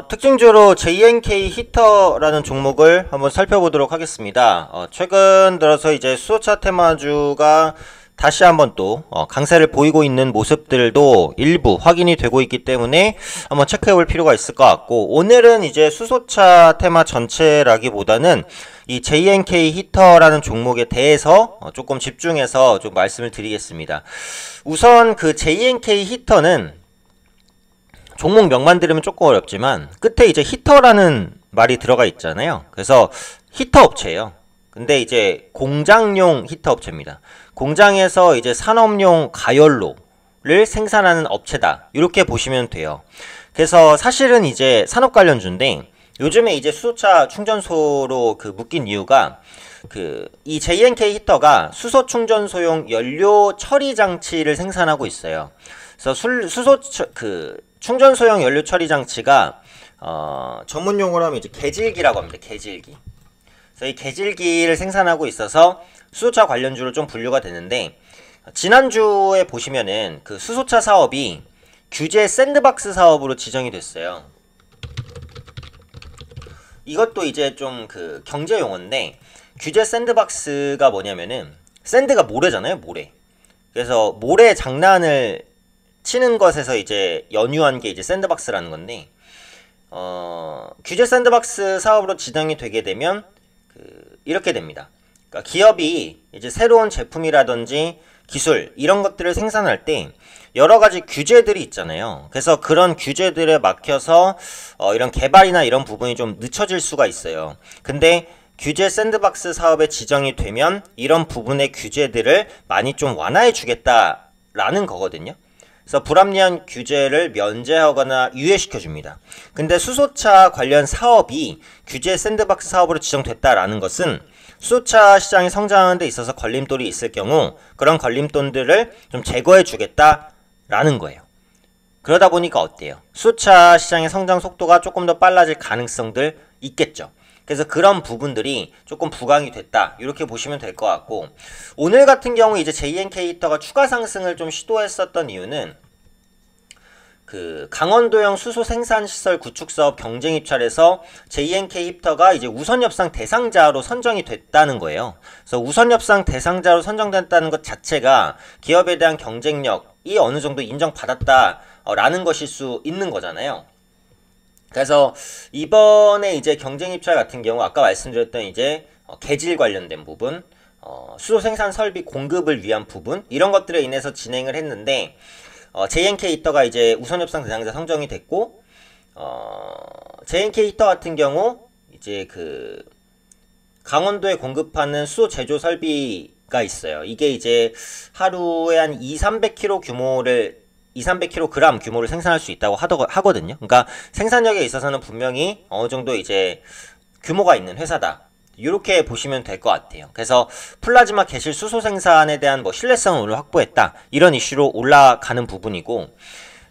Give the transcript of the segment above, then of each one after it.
특징주로 JNK 히터라는 종목을 한번 살펴보도록 하겠습니다. 최근 들어서 이제 수소차 테마주가 다시 한번 또 강세를 보이고 있는 모습들도 일부 확인이 되고 있기 때문에 한번 체크해 볼 필요가 있을 것 같고, 오늘은 이제 수소차 테마 전체라기보다는 이 JNK 히터라는 종목에 대해서 조금 집중해서 좀 말씀을 드리겠습니다. 우선 그 JNK 히터는 종목 명만 들으면 조금 어렵지만 끝에 이제 히터라는 말이 들어가 있잖아요. 그래서 히터 업체예요. 근데 이제 공장용 히터 업체입니다. 공장에서 이제 산업용 가열로를 생산하는 업체다, 이렇게 보시면 돼요. 그래서 사실은 이제 산업 관련주인데, 요즘에 이제 수소차 충전소로 묶인 이유가 이 JNK 히터가 수소 충전소용 연료 처리 장치를 생산하고 있어요. 그래서 충전소형 연료 처리 장치가 전문 용어로 하면 이제 개질기라고 합니다. 개질기. 그래서 이 개질기를 생산하고 있어서 수소차 관련주로 좀 분류가 되는데, 지난주에 보시면은 그 수소차 사업이 규제 샌드박스 사업으로 지정이 됐어요. 이것도 이제 좀 경제 용어인데, 규제 샌드박스가 뭐냐면은, 샌드가 모래잖아요, 모래. 그래서 모래 장난을 치는 것에서 이제 연유한 게 이제 샌드박스라는 건데, 규제 샌드박스 사업으로 지정이 되게 되면 이렇게 됩니다. 그러니까 기업이 이제 새로운 제품이라든지 기술 이런 것들을 생산할 때 여러 가지 규제들이 있잖아요. 그래서 그런 규제들에 막혀서 이런 개발이나 이런 부분이 좀 늦춰질 수가 있어요. 근데 규제 샌드박스 사업에 지정이 되면 이런 부분의 규제들을 많이 좀 완화해 주겠다라는 거거든요. 그래서 불합리한 규제를 면제하거나 유예시켜 줍니다. 근데 수소차 관련 사업이 규제 샌드박스 사업으로 지정됐다라는 것은 수소차 시장이 성장하는 데 있어서 걸림돌이 있을 경우 그런 걸림돌들을 좀 제거해 주겠다라는 거예요. 그러다 보니까 어때요? 수소차 시장의 성장 속도가 조금 더 빨라질 가능성들 있겠죠. 그래서 그런 부분들이 조금 부각이 됐다, 이렇게 보시면 될 것 같고, 오늘 같은 경우 이제 JNK 히터가 추가 상승을 좀 시도했었던 이유는 강원도형 수소 생산시설 구축사업 경쟁 입찰에서 JNK 히터가 이제 우선협상 대상자로 선정이 됐다는 거예요. 그래서 우선협상 대상자로 선정됐다는 것 자체가 기업에 대한 경쟁력이 어느 정도 인정받았다라는 것일 수 있는 거잖아요. 그래서 이번에 이제 경쟁 입찰 같은 경우 아까 말씀드렸던 이제 개질 관련된 부분, 수소 생산 설비 공급을 위한 부분, 이런 것들에 인해서 진행을 했는데, JNK 히터가 이제 우선 협상 대상자 선정이 됐고, JNK 히터 같은 경우 이제 강원도에 공급하는 수소 제조 설비가 있어요. 이게 이제 하루에 한 200-300kg 규모를 200-300kg 규모를 생산할 수 있다고 하거든요. 그러니까 생산력에 있어서는 분명히 어느 정도 이제 규모가 있는 회사다, 이렇게 보시면 될 것 같아요. 그래서 플라즈마 개실 수소 생산에 대한 신뢰성을 확보했다, 이런 이슈로 올라가는 부분이고,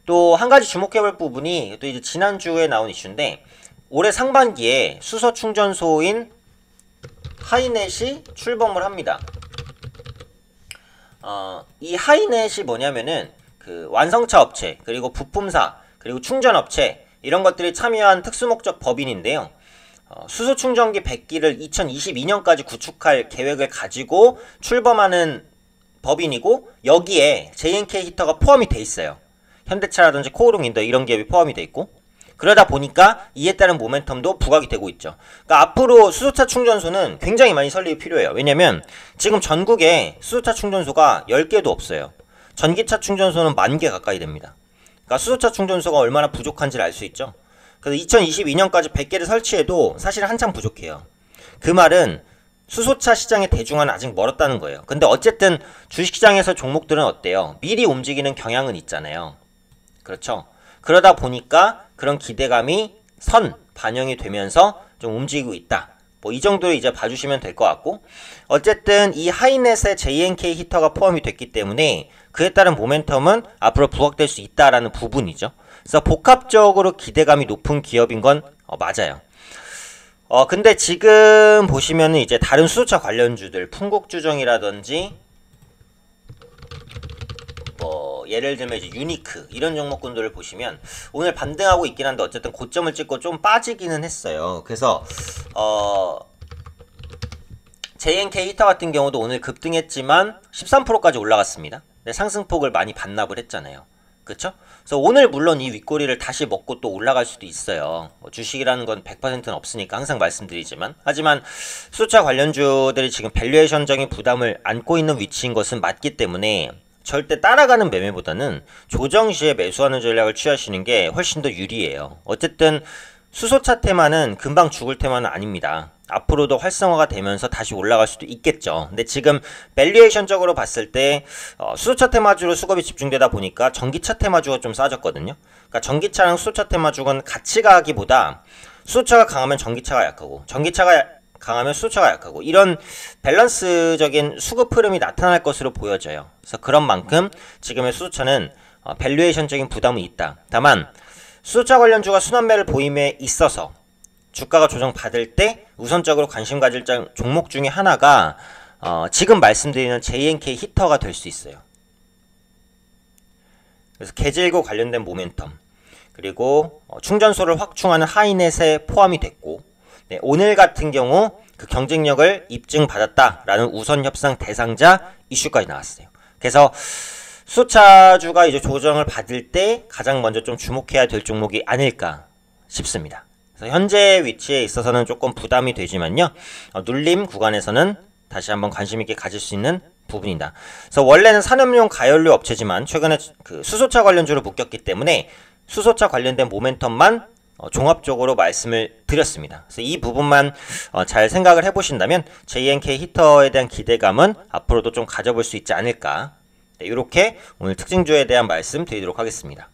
또 한 가지 주목해볼 부분이 또 이제 지난주에 나온 이슈인데, 올해 상반기에 수소 충전소인 하이넷이 출범을 합니다. 이 하이넷이 뭐냐면은 완성차 업체, 그리고 부품사, 그리고 충전업체, 이런 것들이 참여한 특수목적 법인인데요. 수소 충전기 100기를 2022년까지 구축할 계획을 가지고 출범하는 법인이고, 여기에 JNK 히터가 포함이 돼 있어요. 현대차라든지 코오롱인더 이런 기업이 포함이 돼 있고, 그러다 보니까 이에 따른 모멘텀도 부각이 되고 있죠. 그러니까 앞으로 수소차 충전소는 굉장히 많이 설립이 필요해요. 왜냐면 지금 전국에 수소차 충전소가 10개도 없어요. 전기차 충전소는 10,000개 가까이 됩니다. 그러니까 수소차 충전소가 얼마나 부족한지를 알 수 있죠. 그래서 2022년까지 100개를 설치해도 사실 한참 부족해요. 그 말은 수소차 시장의 대중화는 아직 멀었다는 거예요. 근데 어쨌든 주식시장에서 종목들은 어때요? 미리 움직이는 경향은 있잖아요. 그렇죠? 그러다 보니까 그런 기대감이 반영이 되면서 좀 움직이고 있다, 이 정도로 이제 봐주시면 될 것 같고, 어쨌든 이 하이넷에 JNK 히터가 포함이 됐기 때문에 그에 따른 모멘텀은 앞으로 부각될 수 있다라는 부분이죠. 그래서 복합적으로 기대감이 높은 기업인 건 맞아요. 근데 지금 보시면은 이제 다른 수소차 관련주들, 풍국주정이라든지 예를 들면 이제 유니크 이런 종목군들을 보시면 오늘 반등하고 있긴 한데 어쨌든 고점을 찍고 좀 빠지기는 했어요. 그래서 JNK 히터 같은 경우도 오늘 급등했지만 13%까지 올라갔습니다. 네, 상승폭을 많이 반납을 했잖아요. 그쵸? 그래서 오늘 물론 이 윗꼬리를 다시 먹고 또 올라갈 수도 있어요. 주식이라는 건 100%는 없으니까 항상 말씀드리지만, 하지만 수소차 관련주들이 지금 밸류에이션적인 부담을 안고 있는 위치인 것은 맞기 때문에 절대 따라가는 매매보다는 조정 시에 매수하는 전략을 취하시는 게 훨씬 더 유리해요. 어쨌든 수소차 테마는 금방 죽을 테마는 아닙니다. 앞으로도 활성화가 되면서 다시 올라갈 수도 있겠죠. 근데 지금 밸류에이션적으로 봤을 때 수소차 테마주로 수급이 집중되다 보니까 전기차 테마주가 좀 싸졌거든요. 그러니까 전기차랑 수소차 테마주는 같이 가기보다 수소차가 강하면 전기차가 약하고 전기차가 강하면 수소차가 약하고 이런 밸런스적인 수급 흐름이 나타날 것으로 보여져요. 그래서 그런 만큼 지금의 수소차는 밸류에이션적인 부담은 있다. 다만 수소차 관련주가 순환매를 보임에 있어서 주가가 조정받을 때 우선적으로 관심 가질 종목 중에 하나가 지금 말씀드리는 JNK 히터가 될 수 있어요. 그래서 개질고 관련된 모멘텀 그리고 충전소를 확충하는 하이넷에 포함이 됐고 네, 오늘 같은 경우 그 경쟁력을 입증받았다라는 우선 협상 대상자 이슈까지 나왔어요. 그래서 수소차주가 이제 조정을 받을 때 가장 먼저 좀 주목해야 될 종목이 아닐까 싶습니다. 그래서 현재 위치에 있어서는 조금 부담이 되지만요. 눌림 구간에서는 다시 한번 관심 있게 가질 수 있는 부분이다. 그래서 원래는 산업용 가연료 업체지만 최근에 그 수소차 관련주로 묶였기 때문에 수소차 관련된 모멘텀만 종합적으로 말씀을 드렸습니다. 그래서 이 부분만 잘 생각을 해보신다면 JNK 히터에 대한 기대감은 앞으로도 좀 가져볼 수 있지 않을까. 네, 이렇게 오늘 특징주에 대한 말씀 드리도록 하겠습니다.